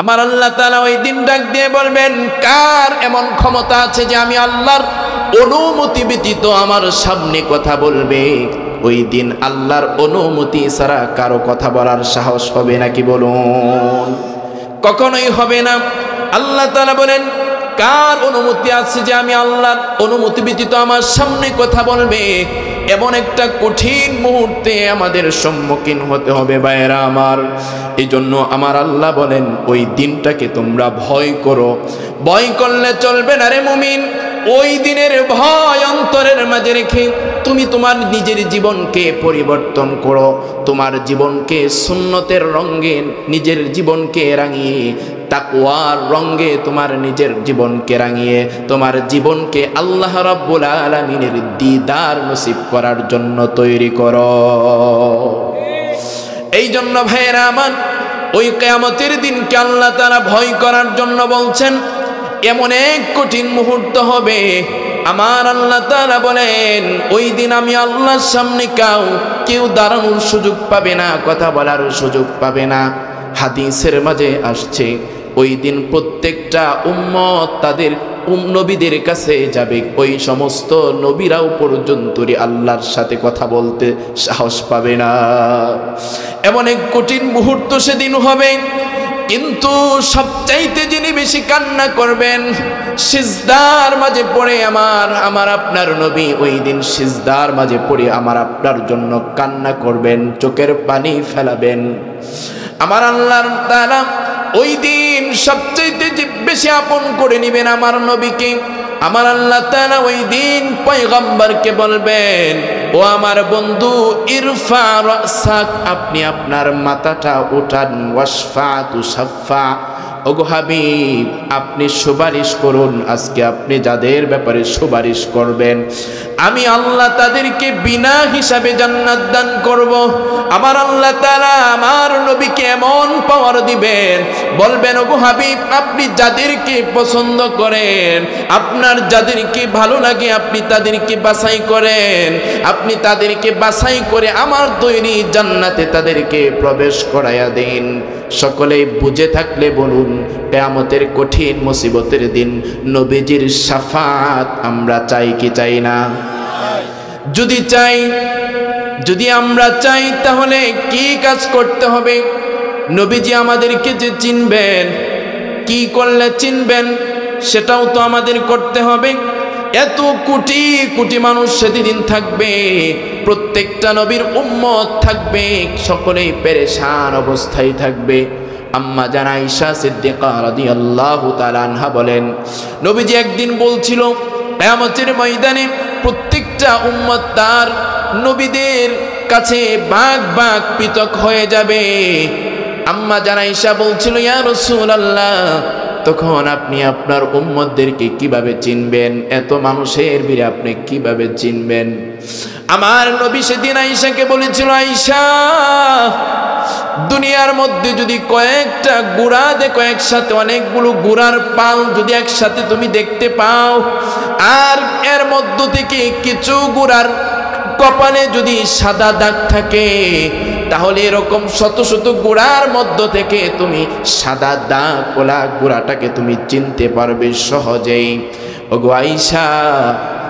আমার আল্লাহ তাআলা ওই দিন ডাক দিয়ে বলবেন, কার এমন ক্ষমতা আছে যে আমি আল্লাহর অনুমতি ব্যতীত আমার সামনে কথা বলবে? ওই দিন আল্লাহর অনুমতি ছাড়া কারো কথা বলার সাহস হবে নাকি বলুন? কখনোই হবে না। আল্লাহ তাআলা বলেন, কার অনুমতি আছে যে আমি আল্লাহর অনুমতি ব্যতীত আমার সামনে কথা বলবে? এমন একটা কঠিন মুহূর্তে আমাদের সম্মুখীন হতে হবে ভাইয়েরা আমার। এই জন্য আমার আল্লাহ বলেন, ওই দিনটাকে তোমরা ভয় করো। ভয় করলে চলবে না রে মুমিন। ওই দিনের ভয় অন্তরের মাঝে রেখে তুমি তোমার নিজের জীবনকে পরিবর্তন করো। তোমার জীবনকে সুন্নতের রঙে নিজের জীবনকে রাঙিয়ে, তাকওয়ার রঙে তোমার নিজের জীবনকে রাঙিয়ে, তোমার জীবনকে আল্লাহ রাব্বুল আলামিনের দিদার নসিব করার জন্য তৈরি করো। এই জন্য ভাইয়েরা আমার, ওই কিয়ামতের দিনকে আল্লাহ তাআলা ভয় করার জন্য বলছেন। এমন এক কঠিন মুহূর্ত হবে, আমার আল্লাহ তাআলা বলেন, ওই দিন আমি আল্লাহর সামনে কেউ দাঁড়ানোর সুযোগ পাবে না, কথা বলার সুযোগ পাবে না। হাদিসের মাঝে আসছে, ওই দিন প্রত্যেকটা উম্মত তাদের নবীদের কাছে যাবে। ওই সমস্ত নবীরাও পর্যন্ত আল্লাহর সাথে কথা বলতে সাহস পাবে না। এমন এক কঠিন মুহূর্ত সেদিন হবে। কিন্তু সবচাইতে যিনি বেশি কান্না করবেন, সিজদার মাঝে পড়ে আমার আপনার নবী ওই দিন সিজদার মাঝে পড়ে আমার আপনার জন্য কান্না করবেন, চোখের পানি ফেলাবেন। আমার আল্লাহ তাআলা ওই দিন সবচাইতে বেশি আপন করে নেবেন আমার নবীকে। আমার আল্লাহ তাআলা ওই দিন পয়গম্বরকে বলবেন, ও আমার বন্ধু, ইরফা রাসাক, আপনি আপনার মাথাটা উঠান, ওয়াশফা তুশাফা, ওগো হাবিব আপনি সুপারিশ করুন। আজকে আপনি যাদের ব্যাপারে সুপারিশ করবেন, আমি আল্লাহ তাদেরকে বিনা হিসাবে জান্নাত দান করব। আমার আল্লাহ তাআলা আমার নবীকে এমন পাওয়ার দিবেন, বলবেন, ওগো হাবিব আপনি যাদেরকে পছন্দ করেন, আপনার যাদেরকে ভালো লাগে, আপনি তাদেরকে বাছাই করেন। আপনি তাদেরকে বাছাই করে আমার তৈরি জান্নাতে তাদেরকে প্রবেশ করাইয়া দিন। সকলেই বুঝে থাকলে বলুন, কিয়ামতের কঠিন মুসিবতের দিন নবীজির শাফাত আমরা চাই কি চাই না? যদি আমরা চাই, তাহলে কি কাজ করতে হবে? নবীজি আমাদেরকে যে চিনবেন, কি করলে চিনবেন সেটাও তো আমাদের করতে হবে। এত কোটি কোটি মানুষ সেদিন থাকবে, প্রত্যেকটা নবীর উম্মত থাকবে, সকলেই পেরেশান অবস্থায় থাকবে। আম্মা জান আয়েশা সিদ্দিকা রাদিয়াল্লাহু তাআলা আনহা বলেন, নবীজি একদিন বলছিল, কিয়ামতের ময়দানে প্রত্যেকটা উম্মত তার নবীদের কাছে ভাগ ভাগ পৃথক হয়ে যাবে। আম্মা জান আয়েশা বলছিল, ইয়া রাসূলুল্লাহ, তখন আপনি আপনার উম্মতদেরকে কিভাবে চিনবেন? এত মানুষের ভিড়ে আপনি কিভাবে চিনবেন? আমার নবী সেদিন আয়েশাকে বলেছিল, আয়েশা, দুনিয়ার মধ্যে যদি কয়েকটা ঘোড়া দেখো, একসাথে অনেকগুলো ঘোড়ার পাল যদি একসাথে তুমি দেখতে পাও, আর এর মধ্য থেকে কিছু ঘোড়ার কপালে যদি সাদা দাগ থাকে, তাহলে এরকম শত শত ঘোড়ার মধ্য থেকে তুমি সাদা দাগ ওলা ঘোড়াটাকে তুমি চিনতে পারবে সহজেই। ওগো আয়েশা,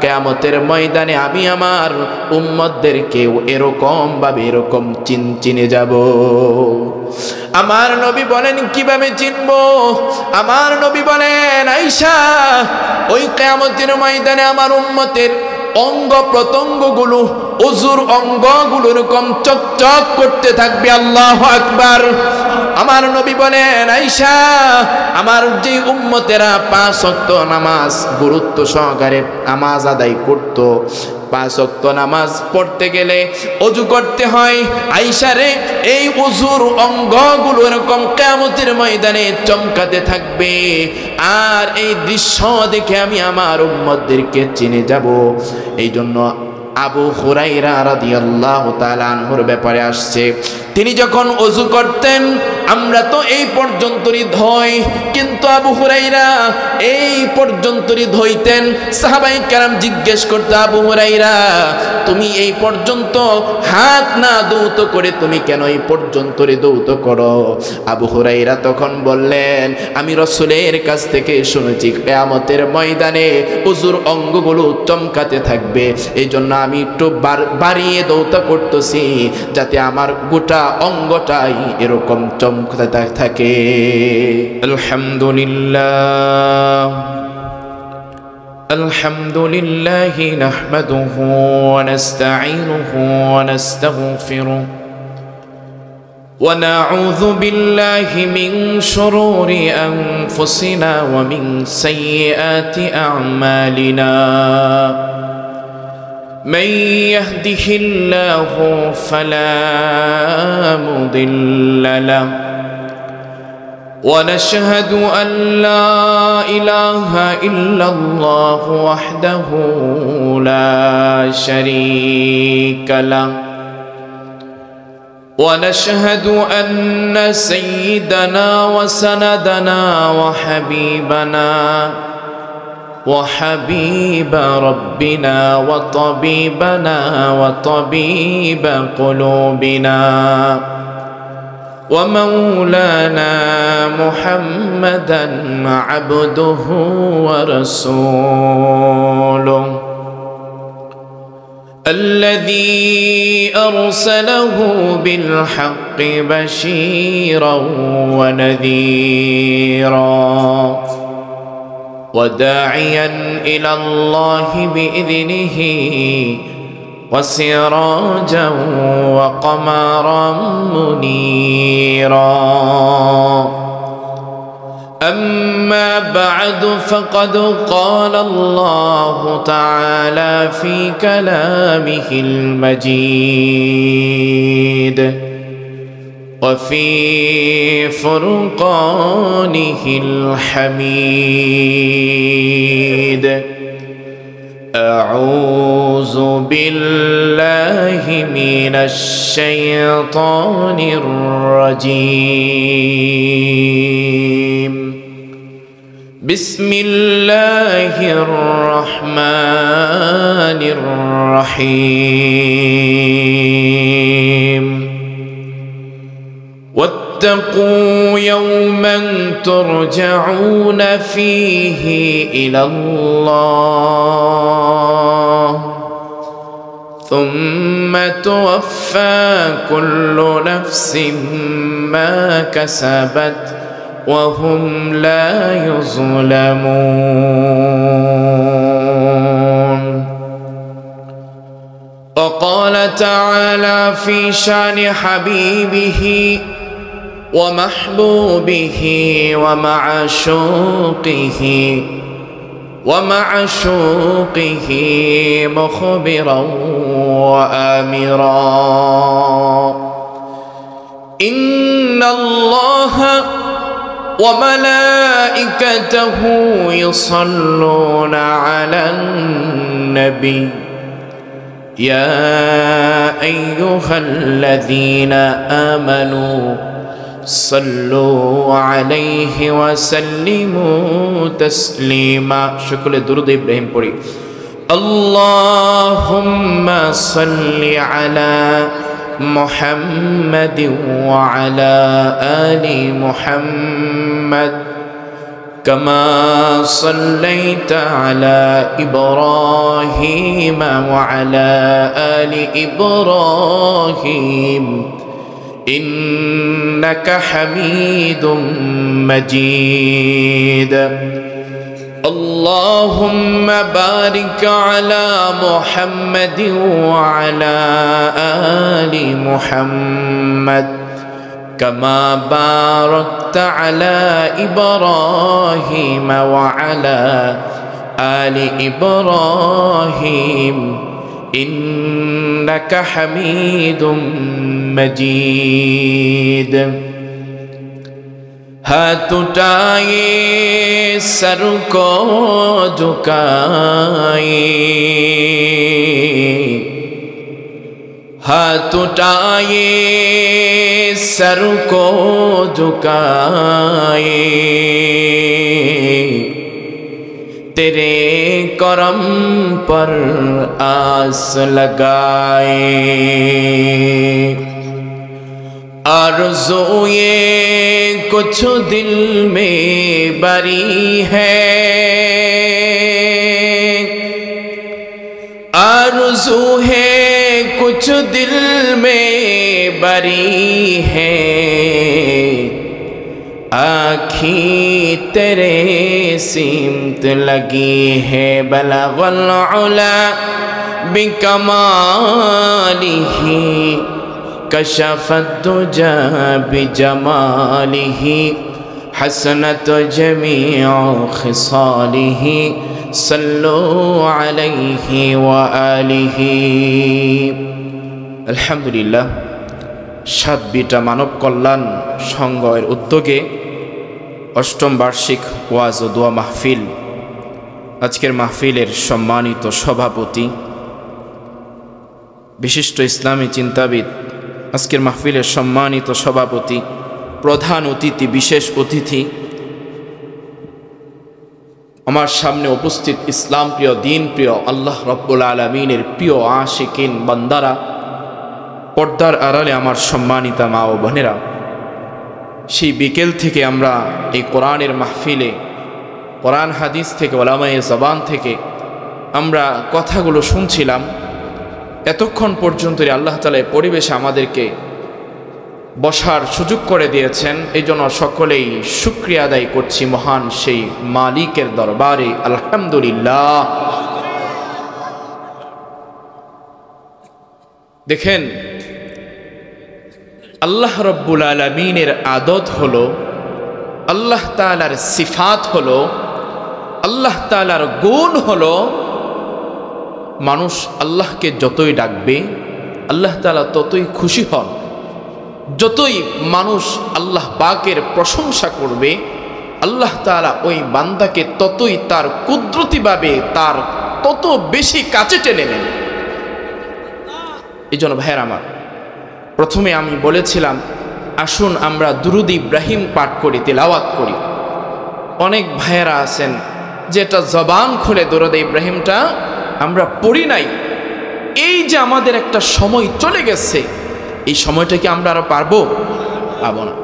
কিয়ামতের ময়দানে আমি আমার উম্মতদেরকে এরকম চিনে যাব। আমার নবী বলেন, কিভাবে চিনবো? আমার নবী বলেন, আয়েশা, ওই কিয়ামতের ময়দানে আমার উম্মতের অঙ্গ প্রত্যঙ্গগুলো, ওযুর অঙ্গগুলো এরকম চকচক করতে থাকবে। আল্লাহু আকবার। আমার নবী বলেন, আয়েশা, আমার যে উম্মতেরা 5 ওয়াক্ত নামাজ গুরুত্ব সহকারে নামাজ আদায় করত, 5 ওয়াক্ত নামাজ পড়তে গেলে ওযু করতে হয়, আয়েশা রে, এই ওযুর অঙ্গগুলো এরকম কিয়ামতের ময়দানে চমকাতে থাকবে। আর এই দৃশ্য দেখে আমি আমার উম্মতদেরকে চিনে যাব। এই জন্য আবু হুরায়রা রাদিয়াল্লাহু তাআলা আনহুর ব্যাপারে আসছে, তিনি যখন ওযু করতেন আমরা তো এই পর্যন্তই ধোই, কিন্তু আবু হুরায়রা এই পর্যন্তই ধুইতেন। সাহাবায়ে কেরাম জিজ্ঞেস করতে, আবু হুরায়রা তুমি এই পর্যন্ত হাত না ধৌত করে তুমি কেন এই পর্যন্তই ধৌত করো? আবু হুরায়রা তখন বললেন, আমি রাসূলের কাছ থেকে শুনেছি কিয়ামতের ময়দানে ওযুর অঙ্গগুলো চমকাতে থাকবে, এই জন্য আমি একটু বাড়িয়ে ধৌত করতেছি যাতে আমার গোটা অঙ্গটাই এরকম চমকাতে থাকে। আলহামদুলিল্লাহ আলহামদুলিল্লাহি নাহমাদুহু ওয়া নাস্তাঈনুহু ওয়া নাস্তাগফিরুহু ওয়া নাউযু বিল্লাহি মিন শুরুরি আনফুসিনা ওয়া মিন সাইয়্যাতি আ'মালিনা। من يهده الله فلا مضل له ونشهد أن لا إله إلا الله وحده لا شريك له ونشهد أن سيدنا وسندنا وحبيبنا وحبيب ربنا وطبيبنا وطبيب قلوبنا ومولانا محمدا عبده ورسوله الذي أرسله بالحق بشيرا ونذيرا وداعيا إلى الله بإذنه وسراجا وقمرا منيرا. أما بعد فقد قال الله تعالى في كلامه المجيد وفي فرقانه الحميد. أعوذ بالله من الشيطان الرجيم. بسم الله الرحمن الرحيم. واتقوا يوما ترجعون فيه إلى الله ثم توفى كل نفس ما كسبت وهم لا يظلمون. وقال تعالى في شان حبيبه ومحبوبه ومعشوقه مخبرا وآمرا. إن الله وملائكته يصلون على النبي يا أيها الذين آمنوا صلوا عليه وسلموا تسليما. شكل درود إبراهيم পড়ি। اللهم صل على محمد وعلى آل محمد كما صليت على إبراهيم وعلى آل إبراهيم إنك حميد مجيد. اللهم بارك على محمد وعلى آل محمد كما باركت على إبراهيم وعلى آل إبراهيم إنك حميد مجيد. हाथ उठाए सर को झुकाए हाथ उठाए सर को झुकाए तेरे करम पर आस लगाए आरज़ूए कुछ दिल में बरी है आरज़ू है कुछ दिल में बरी है आँखी तेरे सिमत लगी है बलगल उला बिकमालिही कशफत दुजा बिजमालिही हसनत जमीअ खिसालिही सल्लु अलैहि व आलिहि। আলহামদুলিল্লাহ, সাতবিটা মানব কল্যাণ সংঘের উদ্যোগে অষ্টম বার্ষিক ওয়াজ ও দোয়া মাহফিল, আজকের মাহফিলের সম্মানিত সভাপতি, বিশিষ্ট ইসলামী চিন্তাবিদ, আজকের মাহফিলের সম্মানিত সভাপতি, প্রধান অতিথি, বিশেষ অতিথি, আমার সামনে উপস্থিত ইসলাম প্রিয়, দিন প্রিয়, আল্লাহ রব্বুল আলামিনের প্রিয় আশিকিন বান্দারা, পর্দার আড়ালে আমার সম্মানিতা মা ও বোনেরা, সেই বিকেল থেকে আমরা এই কোরআনের মাহফিলে কোরআন হাদিস থেকে, ওলামায়ে জবান থেকে আমরা কথাগুলো শুনছিলাম। এতক্ষণ পর্যন্ত আল্লাহ তাআলা পরিবেশে আমাদেরকে বসার সুযোগ করে দিয়েছেন, এই জন্য সকলেই শুকরিয়া আদায় করছি মহান সেই মালিকের দরবারে আলহামদুলিল্লাহ। দেখেন, আল্লাহ রব্বুল আলামিনের আদত হলো, আল্লাহ তাআলার সিফাত হলো, আল্লাহ তাআলার গুণ হলো, মানুষ আল্লাহকে যতই ডাকবে আল্লাহ তাআলা ততই খুশি হন। যতই মানুষ আল্লাহ পাকের প্রশংসা করবে আল্লাহ তাআলা ওই বান্দাকে ততই তার কুদরতিভাবে তার তত বেশি কাছে টেনে নেন। এই জন্য ভাইয়ের আমার, প্রথমে আমি বলেছিলাম আসুন আমরা দুরুদ ইব্রাহিম পাঠ করি, তিলাওয়াত করি। অনেক ভাইয়েরা আছেন যেটা জবান খুলে দুরুদ ইব্রাহিমটা আমরা পড়ি নাই। এই যে আমাদের একটা সময় চলে গেছে, এই সময়টা কি আমরা আরো পারবো? পাবো না।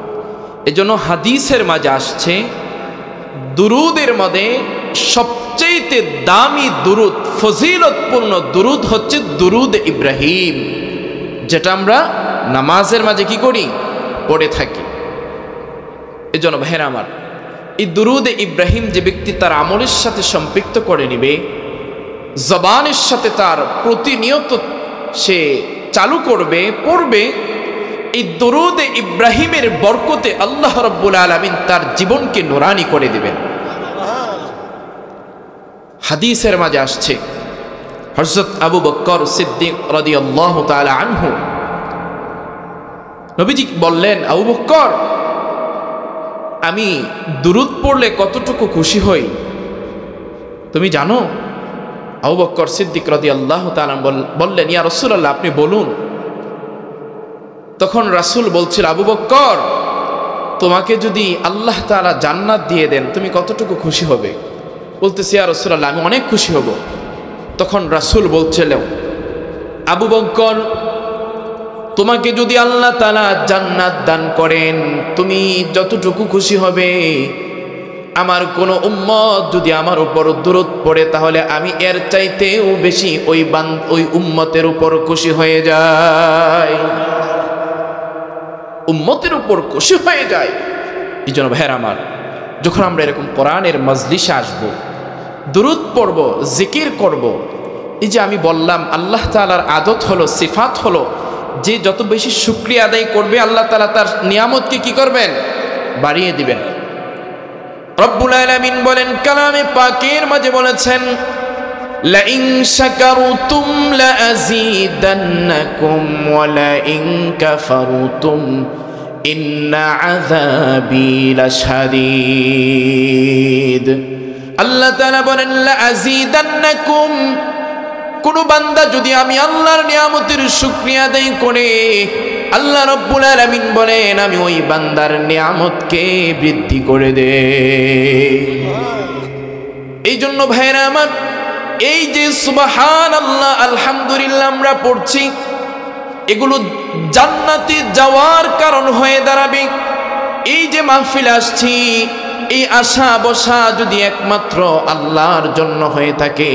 এজন্য হাদিসের মাঝে আসছে দুরুদের মধ্যে সবচেয়ে দামি দুরুদ, ফজিলতপূর্ণ দুরুদ হচ্ছে দুরুদ ইব্রাহিম, যেটা আমরা নামাজের মাঝে কি করি? পড়ে থাকি। এজন্য ভাইরা আমার, এই দুরুদ ইব্রাহিম যে ব্যক্তি তার আমলের সাথে সম্পৃক্ত করে নিবে, জবানের সাথে তার প্রতিনিয়ত সে চালু করবে, পড়বে, এই দুরুদ ইব্রাহিমের বরকতে আল্লাহ রাব্বুল আলামিন তার জীবনকে নুরানি করে দিবেন। হাদিসের মাঝে আসছে হযরত আবু বকর সিদ্দিক রাদিয়াল্লাহু তাআলা আনহু, নবীজি বললেন, আবু বকর, আমি দুরুদ পড়লে কতটুকু খুশি হই তুমি জানো? আবু বকর সিদ্দিক রাদিয়াল্লাহু তাআলা বললেন, ইয়া রাসূলুল্লাহ, আপনি বলুন। তখন রাসূল বলছিল, আবু বকর, তোমাকে যদি আল্লাহ তাআলা জান্নাত দিয়ে দেন তুমি কতটুকু খুশি হবে? বলতেছি, ইয়া রাসূলুল্লাহ, আমি অনেক খুশি হব। তখন রাসূল বলছিল, আবু বকর, তোমাকে যদি আল্লাহ তাআলা জান্নাত দান করেন তুমি যতটুকু খুশি হবে, আমার কোনো উম্মত যদি আমার উপর দুরূদ পড়ে তাহলে আমি এর চাইতেও বেশি ওই উম্মতের উপর খুশি হয়ে যাই, উম্মতের উপর খুশি হয়ে যায়। এই জন্য ভাইয়ের আমার, যখন আমরা এরকম কোরআনের মজলিসে আসব, দুরূদ পড়ব, জিকির করব, এই যে আমি বললাম আল্লাহ তাআলার আদত হলো, সিফাত হলো, যে যত বেশি শুকরিয়া আদায় করবে আল্লাহ তাআলা তার নিয়ামতকে কি করবেন? বাড়িয়ে দিবেন। রব্বুল আলামিন বলেন কালামে পাকের মাঝে বলেছেন, লা ইন শাকারতুম লা আযীদান্নাকুম ওয়া লা ইন কাফারতুম ইন্না আযাবি লাশাদীদ। আল্লাহ তাআলা বলেন লা আযীদান্নাকুম, কোন বান্দা যদি আমি আল্লাহর নিয়ামতের শুকরিয়া আদায় করে, আল্লাহ রাব্বুল আলামিন বলেন আমি ওই বান্দার নিয়ামতকে বৃদ্ধি করে দেই। এই জন্য ভাইরা আমার, এই যে সুবহানাল্লাহ আলহামদুলিল্লাহ আমরা পড়ছি, এগুলো জান্নাতে যাওয়ার কারণ হয়ে দাঁড়াবে। এই যে মাহফিল আসছি, এই আশা বসা যদি একমাত্র আল্লাহর জন্য হয়ে থাকে,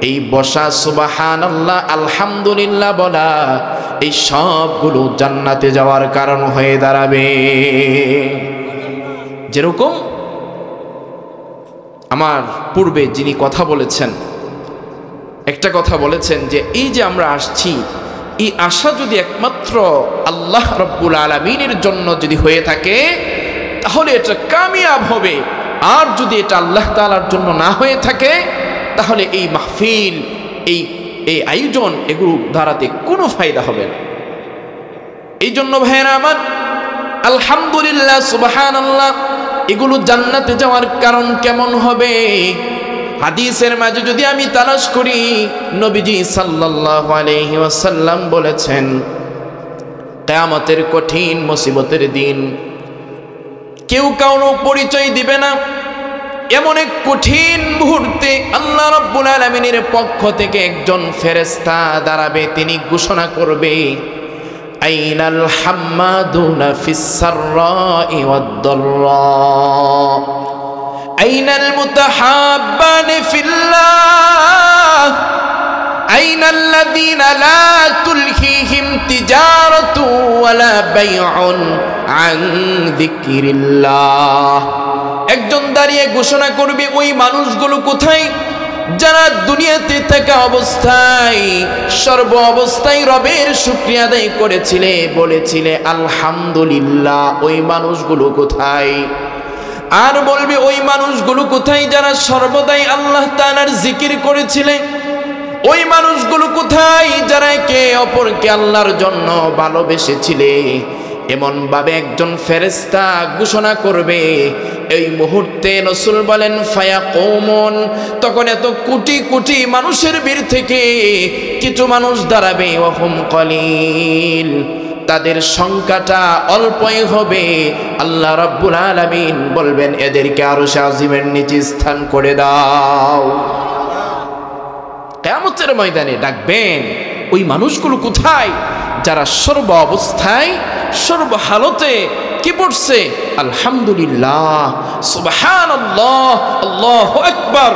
এই বসা সুবহানাল্লাহ আলহামদুলিল্লাহ বলা, এই সবগুলো জান্নাতে যাওয়ার কারণ হয়ে দাঁড়াবে। যেরকম আমার পূর্বে যিনি কথা বলেছেন, একটা কথা বলেছেন যে এই যে আমরা আসছি, এই আশা যদি একমাত্র আল্লাহ রাব্বুল আলামিনের জন্য যদি হয়ে থাকে, তাহলে এটা কামিয়াব হবে। আর যদি এটা আল্লাহ তাআলার জন্য না হয়ে থাকে, তাহলে এই মাহফিল, এই আয়োজন, এগুলো দ্বারাতে কোনো ফায়দা হবে না। এই জন্য ভাইয়েরা আমার, আলহামদুলিল্লাহ সুবহানাল্লাহ, এগুলো জান্নাতে যাওয়ার কারণ কেমন হবে? হাদিসের মাঝে যদি আমি তালাশ করি, নবীজি সাল্লাল্লাহু আলাইহি ওয়াসাল্লাম বলেছেন, কিয়ামতের কঠিন মুসিবতের দিন কেউ কারো পরিচয় দিবে না। এমন এক কঠিন মুহূর্তে আল্লাহ রাব্বুল আলামিনের পক্ষ থেকে একজন ফেরেশতা দাঁড়াবে, তিনি ঘোষণা করবে, আইনাল হাম্মাদুনা ফিস সাররাই ওয়াদ দাররা, আইনাল মুতাহাব্বানি ফিল্লাহ, আইনাল্লাযীনা লা তুলহিহিম তিজারাতু ওয়ালা বাইউন আন যিকরিল্লাহ। একজন দাঁড়িয়ে ঘোষণা করবে, ওই মানুষগুলো কোথায় যারা দুনিয়াতে থাকা অবস্থায় সর্ব অবস্থায় রবের শুকরিয়া আদায় করেছিলে, বলেছিলে আলহামদুলিল্লাহ, ওই মানুষগুলো কোথায়? আর বলবে, ওই মানুষগুলো কোথায় যারা সর্বদাই আল্লাহ তাআলার জিকির করেছিলে? ওই মানুষগুলো কোথায় যারা একে অপরকে আল্লাহর জন্য ভালোবেসেছিলে? এমন ভাবে একজন ফেরেশতা ঘোষণা করবে। এই মুহূর্তে রাসূল বলেন, ফায়াকুমুন, তখন এত কোটি কোটি মানুষের ভিড় থেকে কিছু মানুষ দাঁড়াবে, ওয়াহুম কলিল, তাদের সংখ্যাটা অল্পই হবে। আল্লাহ রাব্বুল আলামিন বলবেন, এদেরকে আরশে আজিমের নিচে স্থান করে দাও। কিয়ামতের ময়দানে ডাকবেন, ওই মানুষগুলো কোথায় যারা সর্ব অবস্থায় সর্ব হালতে কি পড়ছে আলহামদুলিল্লাহ, সুবহানাল্লাহ, আল্লাহু আকবার,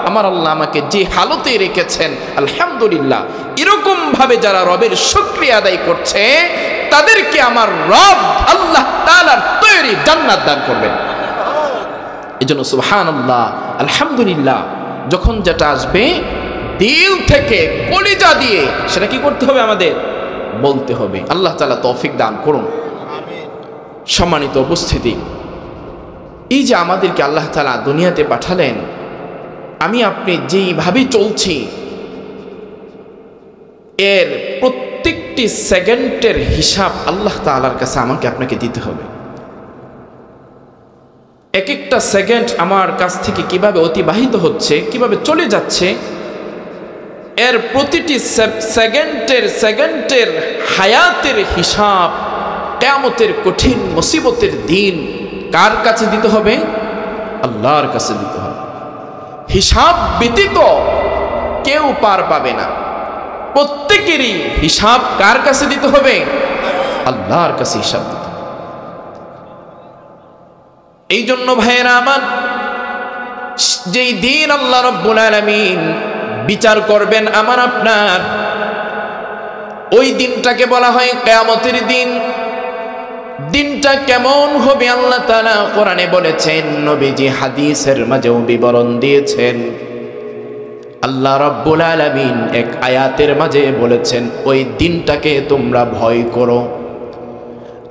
আমার আল্লাহ আমাকে যে হালতে রেখেছেন আলহামদুলিল্লাহ, এরকম ভাবে যারা রবের শুকরিয়া আদায় করছে, তাদেরকে আমার রব আল্লাহ তাআলার তৈরি জান্নাত দান করবেন। এজন্য সুবহানাল্লাহ আলহামদুলিল্লাহ যখন যেটা আসবে দিল থেকে কলিজা দিয়ে সেটা কি করতে হবে? আমাদের বলতে হবে। আল্লাহ তাআলা তৌফিক দান করুন। সম্মানিত উপস্থিতি, এই যে আমাদেরকে আল্লাহ তাআলা দুনিয়াতে পাঠালেন, আমি আপনি যেইভাবে চলছি, এর প্রত্যেকটি সেকেন্ডের হিসাব আল্লাহ তাআলার কাছে আমাকে আপনাকে দিতে হবে। এক একটা সেকেন্ড আমার কাছ থেকে কিভাবে অতিবাহিত হচ্ছে, কিভাবে চলে যাচ্ছে, এর প্রতিটি সেকেন্ডের হায়াতের হিসাব কিয়ামতের কঠিন মুসিবতের দিন কার কাছে দিতে হবে? আল্লাহর কাছে দিতে হবে। হিসাব ব্যতীত কেউ পার পাবে না। প্রত্যেকেরই হিসাব কার কাছে দিতে হবে? আল্লাহর কাছে হিসাব দিতে হবে। এই জন্য ভাইয়েরা আমার, যেই দিন আল্লাহ রাব্বুল আলামিন বিচার করবেন আমার আপনার, ওই দিনটাকে বলা হয় কিয়ামতের দিন। দিনটা কেমন হবে আল্লাহ তাআলা কোরআনে বলেছেন, নবীজি হাদিসের মাঝেও বিবরণ দিয়েছেন। আল্লাহ রাব্বুল আলামিন এক আয়াতের মাঝে বলেছেন, ওই দিনটাকে তোমরা ভয় করো।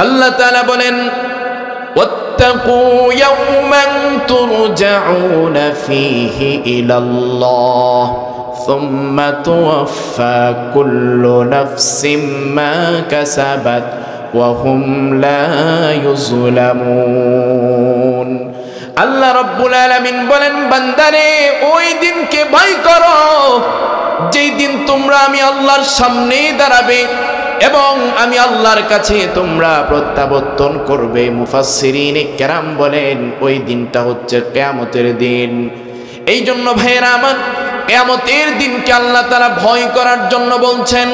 আল্লাহ তাআলা বলেন, ওয়াত্তাকু ইয়াওমান তুরজাউনা ফীহি ইলাল্লাহ সুম্মা তুওয়াফা কুল্লু নাফসিম মা কাসাবাত ওয়া হুম লা ইউযলামুন। আল্লাহ রাব্বুল আলামিন বলেন, বান্দারে ওই দিনকে ভয় করো যেই দিন তোমরা আমি আল্লাহর সামনে দাঁড়াবে এবং আমি আল্লাহর কাছে তোমরা প্রত্যাবর্তন করবে। মুফাসসিরিনে কেরাম বলেন ওই দিনটা হচ্ছে কিয়ামতের দিন। এই জন্য ভাইয়েরা আমার, কিয়ামতের দিনকে আল্লাহ তাআলা ভয় করার জন্য বলছেন,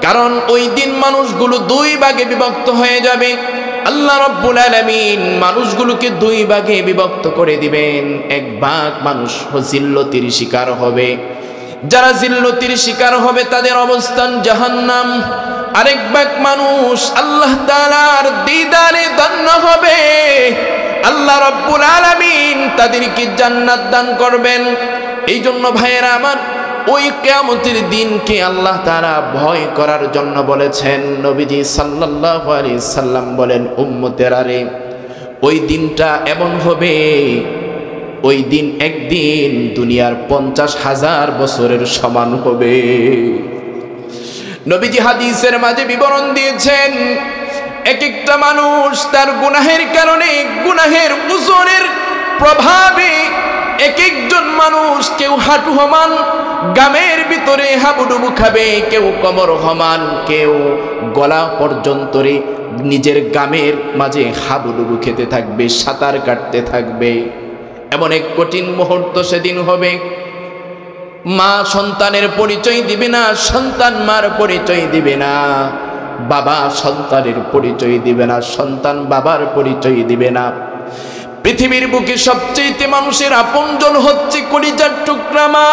কারণ ওই দিন মানুষগুলো দুই ভাগে বিভক্ত হয়ে যাবে। আল্লাহ রাব্বুল আলামিন মানুষগুলোকে দুই ভাগে বিভক্ত করে দিবেন। এক ভাগ মানুষ জিল্লতির শিকার হবে, যারা জিল্লতির শিকার হবে তাদের অবস্থান জাহান্নাম। আরেক ভাগ মানুষ আল্লাহ তাআলার দিদারে ধন্য হবে, আল্লাহ রাব্বুল আলামিন তাদেরকে জান্নাত দান করবেন। এই জন্য ভাইয়েরা আমার, ওই কিয়ামতের দিনকে আল্লাহ তাআলা ভয় করার জন্য বলেছেন। নবীজি সাল্লাল্লাহু আলাইহি সাল্লাম বলেন, উম্মতেরা রে, ওই দিনটা এমন হবে, ওই দিন একদিন দুনিয়ার 50,000 বছরের সমান হবে। নবীজি হাদিসের মাঝে বিবরণ দিয়েছেন, এক একটা মানুষ তার গুনাহের কারণে, গুনাহের ওজনের প্রভাবে এক একজন মানুষ, কেউ হাঁটু সমান গামের ভিতরে হাবুডুবু খাবে, কেউ কোমর সমান, কেউ গলা পর্যন্ত নিজের গামের মাঝে হাবুডুবু খেতে থাকবে, সাঁতার কাটতে থাকবে। এমন এক কঠিন মুহূর্ত সেদিন হবে, মা সন্তানের পরিচয় দিবে না, সন্তান মার পরিচয় দিবে না, বাবা সন্তানের পরিচয় দিবে না, সন্তান বাবার পরিচয় দিবে না। পৃথিবীর বুকে সবচেয়ে মানুষের আপনজন হচ্ছে কলিজার টুকরা মা।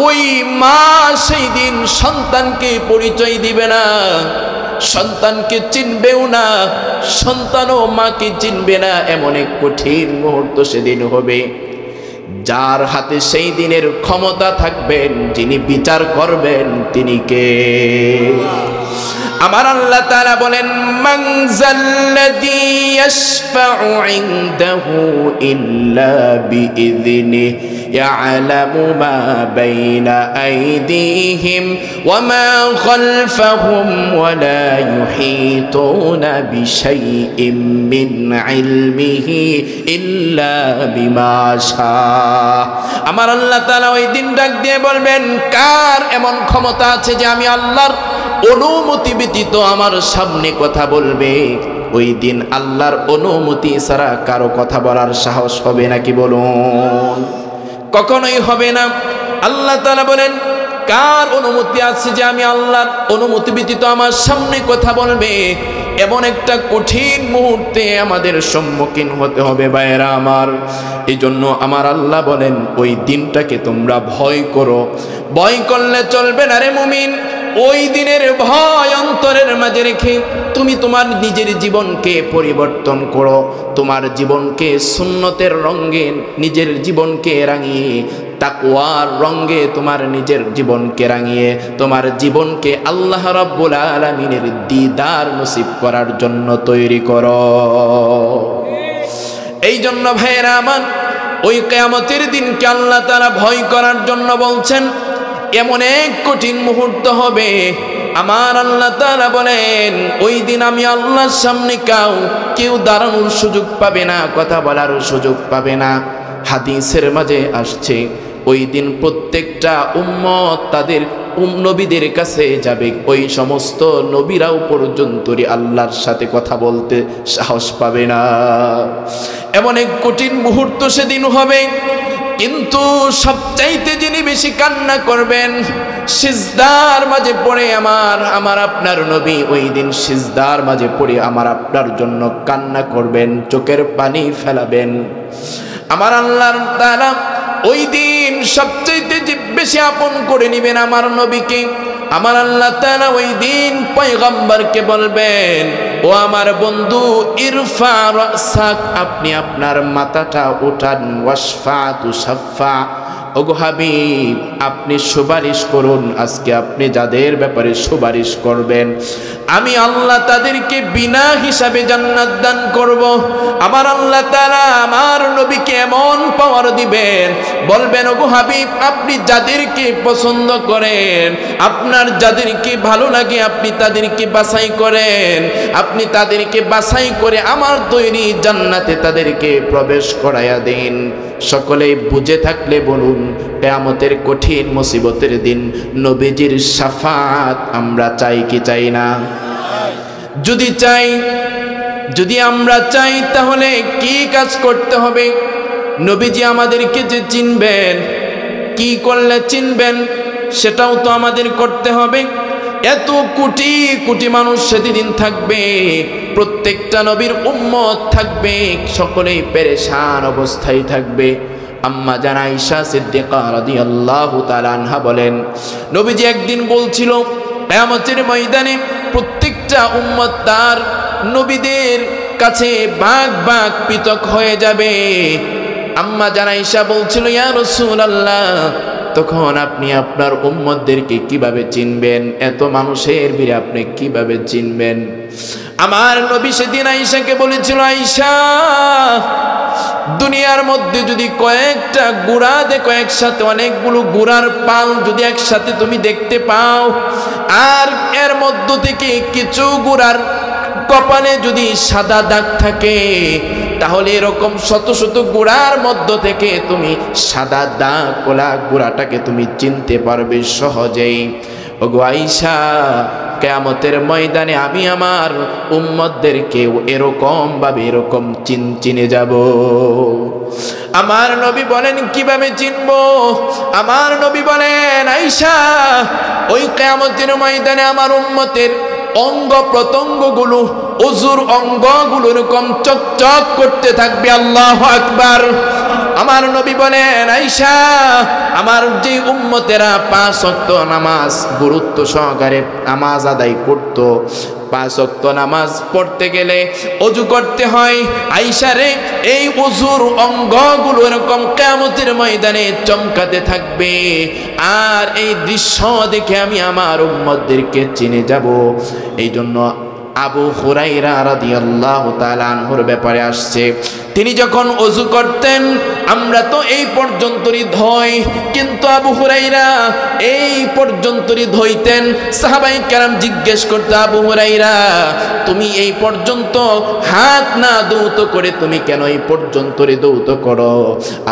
ওই মা সেই দিন সন্তানকে পরিচয় দিবে না, সন্তানকে চিনবেও না, সন্তানও মাকে চিনবে না। এমন এক কঠিন মুহূর্ত সেদিন হবে। যার হাতে সেই দিনের ক্ষমতা থাকবেন, যিনি বিচার করবেন, তিনি কে? আমার আল্লাহ তাআলা বলেন, মান যাল্লাযী ইয়াশফাউ ইনদাহু ইল্লা বিইযনিহি ইয়ালামু মা বাইনা আইদিহিম ওয়া মা খালফাহুম ওয়া লা ইউহীতুনা বিশাইইন মিন ইলমিহি ইল্লা বিমা শাআ। আমার আল্লাহ তাআলা ওই দিন ডাক দিয়ে বলবেন, কার এমন ক্ষমতা আছে যে আমি আল্লাহর অনুমতি ব্যতীত আমার সামনে কথা বলবে? ওই দিন আল্লাহর অনুমতি ছাড়া কারো কথা বলার সাহস হবে নাকি বলুন? কখনোই হবে না। আল্লাহ তাআলা বলেন, কার অনুমতি আছে যে আমি আল্লাহর অনুমতি ব্যতীত আমার সামনে কথা বলবে? এমন একটা কঠিন মুহূর্তে আমাদের সম্মুখীন হতে হবে ভাইয়েরা আমার। এই জন্য আমার আল্লাহ বলেন, ওই দিনটাকে তোমরা ভয় করো। ভয় করলে চলবে না রে মুমিন। ওই দিনের ভয় অন্তরের মাঝে রেখে তুমি তোমার নিজের জীবনকে পরিবর্তন করো, তোমার জীবনকে সুন্নতের রঙে নিজের জীবনকে রাঙিয়ে, তাকওয়ার রঙে তোমার নিজের জীবনকে রাঙিয়ে, তোমার জীবনকে আল্লাহ রাব্বুল আলামিনের দিদার নসিব করার জন্য তৈরি করো। এই জন্য ভাইয়েরা আমার, ওই কিয়ামতের দিনকে আল্লাহ তাআলা ভয় করার জন্য বলছেন। এমন এক কঠিন মুহূর্ত হবে, আমার আল্লাহ তাআলা বলেন, ওই দিন আমি আল্লাহর সামনে কেউ দাঁড়ানোর সুযোগ পাবে না, কথা বলার সুযোগ পাবে না। হাদিসের মাঝে আসছে, ওই দিন প্রত্যেকটা উম্মত তাদের নবীদের কাছে যাবে, ওই সমস্ত নবীরাও পর্যন্ত আল্লাহর সাথে কথা বলতে সাহস পাবে না। এমন এক কঠিন মুহূর্ত সেদিন হবে। কিন্তু সবচাইতে যিনি বেশি কান্না করবেন, সিজদার মাঝে পড়ে আমার আপনার নবী ওই দিন সিজদার মাঝে পড়ে আমার আপনার জন্য কান্না করবেন, চোখের পানি ফেলাবেন। আমার আল্লাহ তাআলা ওই দিন সবচাইতে বেশি আপন করে নেবেন আমার নবীকে। আমার আল্লাহ তাআলা ওই দিন পয়গম্বরকে বলবেন, ও আমার বন্ধু, ইরফা রাসাক, আপনি আপনার মাথাটা উঠান, ওয়াশফা তুশাফা, ওগো হাবিব, আপনি সুপারিশ করুন, আজকে আপনি যাদের ব্যাপারে সুপারিশ করবেন আমি আল্লাহ তাদেরকে বিনা হিসাবে জান্নাত দান করব। আমার আল্লাহ তাআলা আমার নবীকে এমন পাওয়ার দিবেন, বলবেন ওগো হাবিব, আপনি যাদেরকে পছন্দ করেন, আপনার যাদেরকে ভালো লাগে, আপনি তাদেরকে বাছাই করেন, আপনি তাদেরকে বাছাই করে আমার তৈরি জান্নাতে তাদেরকে প্রবেশ করায়া দিন। সকলেই বুঝে থাকলে বলুন, কিয়ামতের কঠিন মুসিবতের দিন নবীজির শাফাত আমরা চাই কি চাই না? যদি চাই, যদি আমরা চাই, তাহলে কি কাজ করতে হবে? নবীজি আমাদেরকে যে চিনবেন, কি করলে চিনবেন সেটাও তো আমাদের করতে হবে। এত কোটি কোটি মানুষ সেদিন থাকবে, প্রত্যেকটা নবীর উম্মত থাকবে, সকলেই পেরেশান অবস্থায় থাকবে। আম্মা জান আয়েশা সিদ্দিকা রাদিয়াল্লাহু তাআলা আনহা বলেন, নবীজি একদিন বলছিল কিয়ামতের ময়দানে প্রত্যেকটা উম্মত তার নবীদের কাছে ভাগ ভাগ পৃথক হয়ে যাবে। আম্মা জান আয়েশা বলছিল, ইয়া রাসূলুল্লাহ, তখন আপনি আপনার উম্মতদেরকে কিভাবে চিনবেন? এত মানুষের ভিড়ে আপনি কিভাবে চিনবেন? আমার নবী সেদিন আয়েশাকে বলেছিল, আয়েশা, দুনিয়ার মধ্যে যদি কয়েকটা গুড়া দেখো, একসাথে অনেকগুলো গুড়ার পাল যদি একসাথে তুমি দেখতে পাও, আর এর মধ্য থেকে কিছু গুড়ার কপালে যদি সাদা দাগ থাকে, তাহলে এরকম শত শত গুড়ার মধ্য থেকে তুমি সাদা দাগ ওলা গুড়াটাকে তুমি চিনতে পারবে সহজেই। ওগো আয়েশা, কিয়ামতের ময়দানে আমি আমার উম্মতদেরকে এরকম ভাবে এরকম চিনে যাব। আমার নবী বলেন, কিভাবে চিনবো? আমার নবী বলেন, আয়েশা, ওই কিয়ামতের ময়দানে আমার উম্মতের অঙ্গ প্রত্যঙ্গগুলো, ওযুর অঙ্গগুলো এরকম চকচক করতে থাকবে। আল্লাহু আকবার। আমার নবী বলেন, আয়েশা, আমার যে উম্মতেরা 5 ওয়াক্ত নামাজ গুরুত্ব সহকারে নামাজ আদায় করত, 5 ওয়াক্ত নামাজ পড়তে গেলে ওযু করতে হয়, আয়েশা রে, এই ওযুর অঙ্গগুলো এরকম কিয়ামতের ময়দানে চমকাতে থাকবে। আর এই দৃশ্য দেখে আমি আমার উম্মতদেরকে চিনে যাব। এই জন্য আবু হুরায়রা রাদিয়াল্লাহু তাআলা আনহুর ব্যাপারে আসছে, তিনি যখন ওযু করতেন আমরা তো এই পর্যন্তই ধই, কিন্তু আবু হুরায়রা এই পর্যন্তই ধইতেন। সাহাবায়ে কেরাম জিজ্ঞেস করত, আবু হুরায়রা, তুমি এই পর্যন্ত হাত না দৌত করে তুমি কেন এই পর্যন্তই দৌত করো?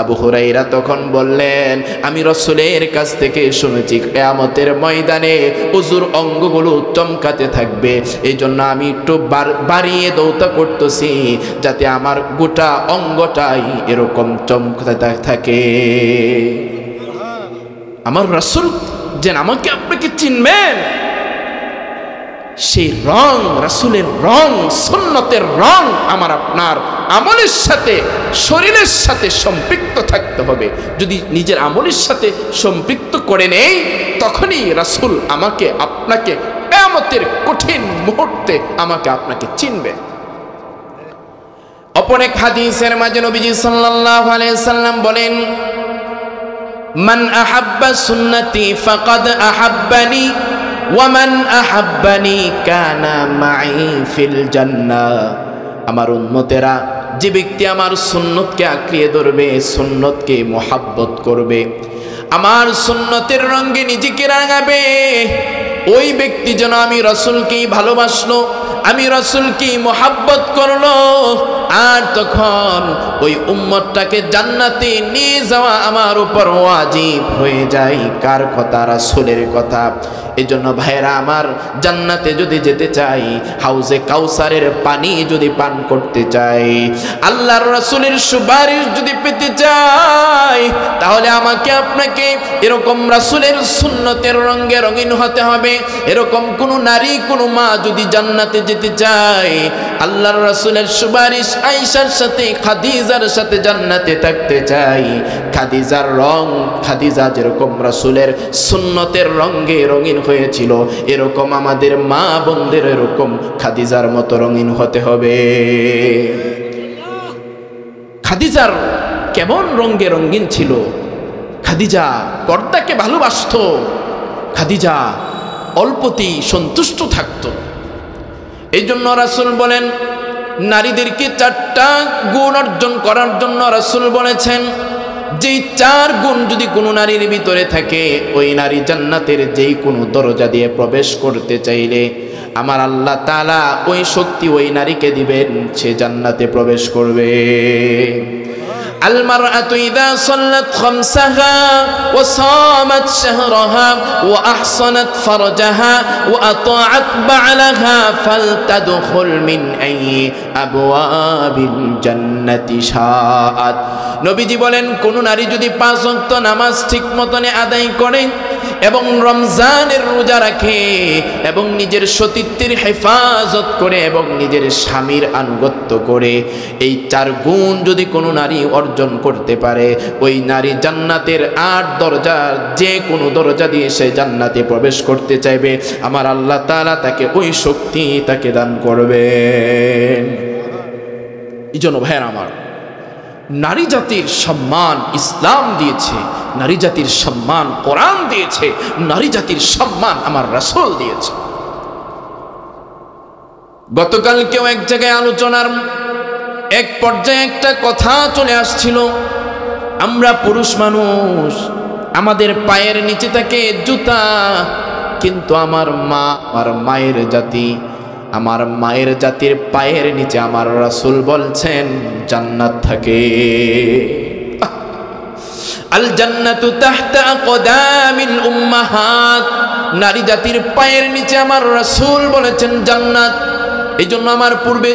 আবু হুরায়রা তখন বললেন, আমি রাসূলের কাছ থেকে শুনেছি কিয়ামতের ময়দানে ওযুর অঙ্গগুলো চমকাতে থাকবে, এই জন্য আমি একটু বাড়িয়ে দৌত করতেছি, যাতে আমার গোটা অঙ্গটাই এরকম চমকাতে থাকে। আমার রাসূল যেন আমাকে আপনাকে চিনবেন, সেই রং, রাসূলের রং, সুন্নতের রং আমার আপনার আমলের সাথে, শরীরের সাথে সম্পৃক্ত থাকতে হবে। যদি নিজের আমলের সাথে সম্পৃক্ত করে নেই, তখনই রাসূল আমাকে আপনাকে কিয়ামতের কঠিন মুহূর্তে আমাকে আপনাকে চিনবে। অপর এক হাদিসের মাঝে নবীজি সাল্লাল্লাহু আলাইহি সাল্লাম বলেন, মান আহাব্বা সুন্নতি ফাকাদ আহাব্বানি ওয়া মান আহাব্বানি কানা মাই ফিল জান্নাহ। আমার উম্মতেরা, যে ব্যক্তি আমার সুন্নতকে আঁকড়িয়ে ধরবে, সুন্নতকে মহব্বত করবে, আমার সুন্নতের রঙে নিজেকে রাঙাবে, ওই ব্যক্তি যেন আমি রাসূলকেই ভালোবাসলো, আমি রাসূলকে মহব্বত করলো, আর তখন ওই উম্মতটাকে জান্নাতে নিয়ে যাওয়া আমার উপর ওয়াজিব হয়ে যায়। কার কথা? রাসূলের কথা। এজন্য ভাইরা আমার, জান্নাতে যদি যেতে চাই, হাউজে কাউসারের পানি যদি পান করতে চাই, আল্লাহর রাসূলের সুপারিশ যদি পেতে চাই, তাহলে আমাকে আপনাকে এরকম রাসূলের সুন্নতের রঙে রঙিন হতে হবে। এরকম কোনো নারী, কোনো মা যদি জান্নাতে যেতে চায়, আল্লাহর রাসূলের সুপারিশ, আয়েশার সাথে, খাদিজার সাথে জান্নাতে থাকতে চাই, খাদিজার রং, খাদিজা যেরকম রাসূলের সুন্নতের রঙে রঙিন হয়েছিল, এরকম আমাদের মা বোনদের এরকম খাদিজার মতো রঙিন হতে হবে। খাদিজার কেমন রঙে রঙিন ছিল? খাদিজা পর্দাকে ভালোবাসতো, খাদিজা অল্পতেই সন্তুষ্ট থাকত। এই জন্য রাসূল বলেন নারীদেরকে 4টা গুণ অর্জন করার জন্য রাসূল বলেছেন, যেই 4 গুণ যদি কোনো নারীর ভিতরে থাকে, ওই নারী জান্নাতের যেই কোনো দরজা দিয়ে প্রবেশ করতে চাইলে আমার আল্লাহ তাআলা ওই শক্তি ওই নারীকে দিবেন, সে জান্নাতে প্রবেশ করবে। আল মারআতু ইযা সাল্লাত খামসাহা ওয়া সামাত শাহরাহা ওয়া আহসানাত ফারজাহা ওয়া আতাআত বা'লাহা ফালতাদখুল মিন আইয়ি আবওয়াবিল জান্নাতি শাআত। নবীজি বলেন কোন নারী যদি 5 ওয়াক্ত নামাজ ঠিক মতনে আদায় করে এবং রমজানের রোজা রাখে এবং নিজের সতীত্বের হেফাজত করে এবং নিজের স্বামীর আনুগত্য করে, এই 4 গুণ যদি কোনো নারী অর্জন করতে পারে, ওই নারী জান্নাতের 8 দরজার যে কোনো দরজা দিয়ে সে জান্নাতে প্রবেশ করতে চাইবে, আমার আল্লাহ তাআলা তাকে ওই শক্তি তাকে দান করবেন। এই জন্য ভাইয়ের আমার, নারী জাতির সম্মান ইসলাম দিয়েছে, নারী জাতির সম্মান কোরআন দিয়েছে, নারী জাতির সম্মান আমার রাসূল দিয়েছে। গতকালকেও এক জায়গায় আলোচনার এক পর্যায়ে একটা কথা চলে আসছিল, আমরা পুরুষ মানুষ, আমাদের পায়ের নিচে থাকে জুতা, কিন্তু আমার মা, আমার মায়ের জাতি, আমার মায়ের জাতির পায়ের নিচে আমার রাসূল বলছেন জান্নাত থাকে। আল জান্নাতু তাহতা আকদামিল উম্মাহাত, নারী জাতির পায়ের নিচে আমার রাসূল বলেছেন জান্নাত। এই জন্য আমার পূর্বে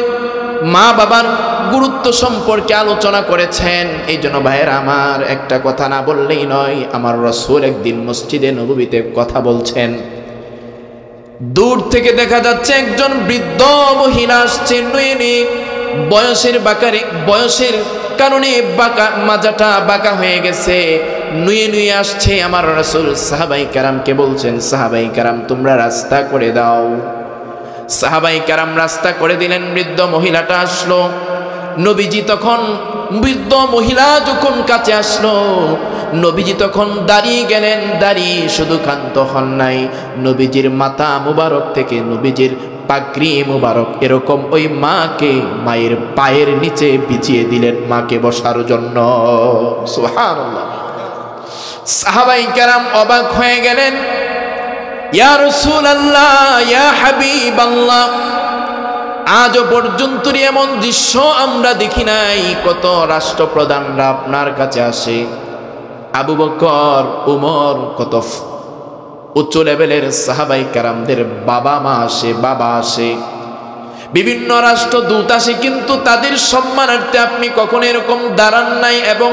মা বাবার গুরুত্ব সম্পর্কে আলোচনা করেছেন। এই জন্য ভাইয়েরা আমার, একটা কথা না বললেই নয়, আমার রাসূল একদিন মসজিদে নববীতে কথা বলছেন, দূর থেকে দেখা যাচ্ছে একজন বৃদ্ধ মহিলা আসছে, বয়সের কারণে মাজাটা বাঁকা হয়ে গেছে, নুয়ে আসছে। আমার রাসূল সাহাবাই কেরামকে বলছেন, সাহাবাই কেরাম তোমরা রাস্তা করে দাও। সাহাবাই কেরাম রাস্তা করে দিলেন, বৃদ্ধ মহিলাটা আসলো। নবীজি তখন, বৃদ্ধ মহিলা যখন কাছে আসলো, নবীজি তখন দাঁড়িয়ে গেলেন। দাঁড়িয়ে শুধু ক্ষান্ত হন নাই, নবীজির মাথা মুবারক থেকে নবীজির পাগড়ি মুবারক এরকম ওই মাকে, মায়ের পায়ের নিচে বিছিয়ে দিলেন মাকে বসার জন্য। সুবহানাল্লাহ। সাহাবায়ে কেরাম অবাক হয়ে গেলেন, ইয়া রাসূলুল্লাহ, ইয়া হাবিবাল্লাহ, আজও পর্যন্ত এমন দৃশ্য আমরা দেখি নাই। কত রাষ্ট্রপ্রধানরা আপনার কাছে আসে, আবু বকর, উমর, কত উচ্চ লেভেলের সাহাবাই কেরামদের বাবা মা আসে, বাবা আসে, বিভিন্ন রাষ্ট্রদূত আসে, কিন্তু তাদের সম্মানার্থে আপনি কখনো এরকম দাঁড়ান নাই এবং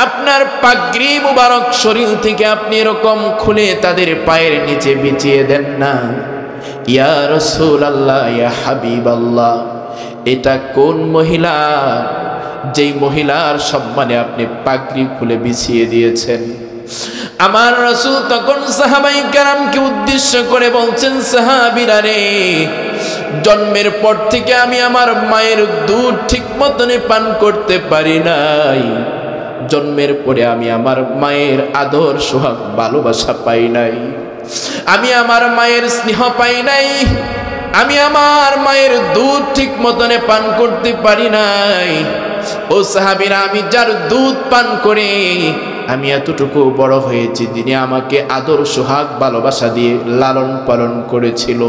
আপনার পাগড়ি মুবারক শরীর থেকে আপনি এরকম খুলে তাদের পায়ের নিচে বিছিয়ে দেন না। ইয়া রাসূলুল্লাহ, ইয়া হাবিবাল্লাহ, এটা কোন মহিলা যেই মহিলার সম্মানে আপনি পাগড়ি খুলে বিছিয়ে দিয়েছেন? আমার রাসূল তখন সাহাবাই কেরামকে উদ্দেশ্য করে বলছেন, সাহাবীরা রে, জন্মের পর থেকে আমি আমার মায়ের দুধ ঠিক মতনে পান করতে পারি নাই, জন্মের পরে আমি আমার মায়ের আদর সোহাগ ভালোবাসা পাই নাই, আমি আমার মায়ের স্নেহ পাই নাই, আমি আমার মায়ের দুধ ঠিক মতনে পান করতে পারি নাই। ও সাহাবীরা, আমি যার দুধ পান করে আমি এতটুকু বড় হয়েছি, তিনি আমাকে আদর সোহাগ ভালোবাসা দিয়ে লালন পালন করেছিল,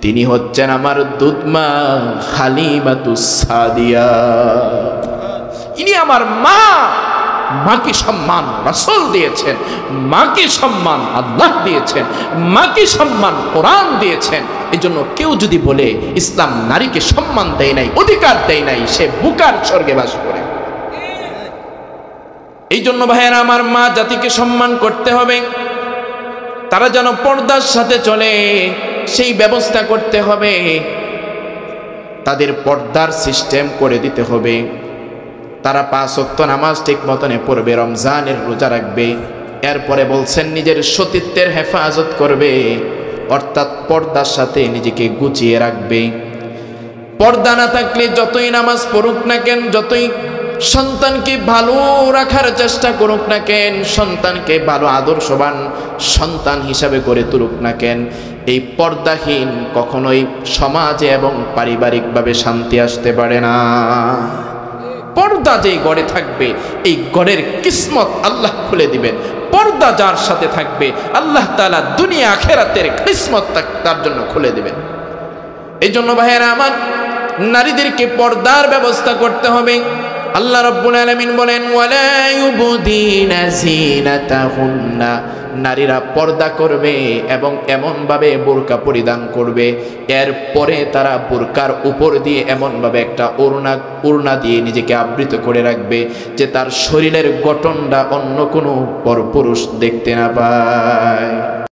তিনি হচ্ছেন আমার দুধ মা হালিমাতুস সাদিয়া। ইনি আমার মা। মাকে সম্মান রাসূল দিয়েছেন, মাকে সম্মান আল্লাহ দিয়েছেন, মাকে সম্মান কোরআন দিয়েছেন। এই জন্য কেউ যদি বলে ইসলাম নারীকে সম্মান দেয় নাই, অধিকার দেয় নাই, সে বুকার স্বর্গে বাস করে। এই জন্য ভাইয়েরা আমার, মা জাতিকে সম্মান করতে হবে, তারা যেন পর্দার সাথে চলে সেই ব্যবস্থা করতে হবে, তাদের পর্দার সিস্টেম করে দিতে হবে, তারা 5 ওয়াক্ত নামাজ ঠিক মতনে পড়বে, রমজানের রোজা রাখবে, এরপরে বলছেন নিজের সতীত্বের হেফাজত করবে, অর্থাৎ পর্দার সাথে নিজেকে গুছিয়ে রাখবে। পর্দা না থাকলে যতই নামাজ পড়ুক না কেন, যতই সন্তানকে ভালো রাখার চেষ্টা করুক না কেন, সন্তানকে ভালো আদর্শবান সন্তান হিসাবে গড়ে তুলুক না কেন, এই পর্দাহীন কখনোই সমাজে এবং পারিবারিকভাবে শান্তি আসতে পারে না। পর্দা যেই গড়ে থাকবে এই গড়ের কিসমত আল্লাহ খুলে দিবেন। পর্দা যার সাথে থাকবে আল্লাহ তাআলা দুনিয়া আখিরাতের কিসমত তার জন্য খুলে দিবেন। এই জন্য ভাইয়েরা আমার, নারীদেরকে পর্দার ব্যবস্থা করতে হবে। আল্লাহ রাব্বুল আলামিন বলেন, ওয়ালা ইউবদিনা যিনাতাহুন্না, নারীরা পর্দা করবে এবং এমনভাবে বোরকা পরিধান করবে, এরপরে তারা বোরকার উপর দিয়ে এমনভাবে একটা ওড়না দিয়ে নিজেকে আবৃত করে রাখবে যে তার শরীরের গঠনটা অন্য কোনো পরপুরুষ দেখতে না পায়।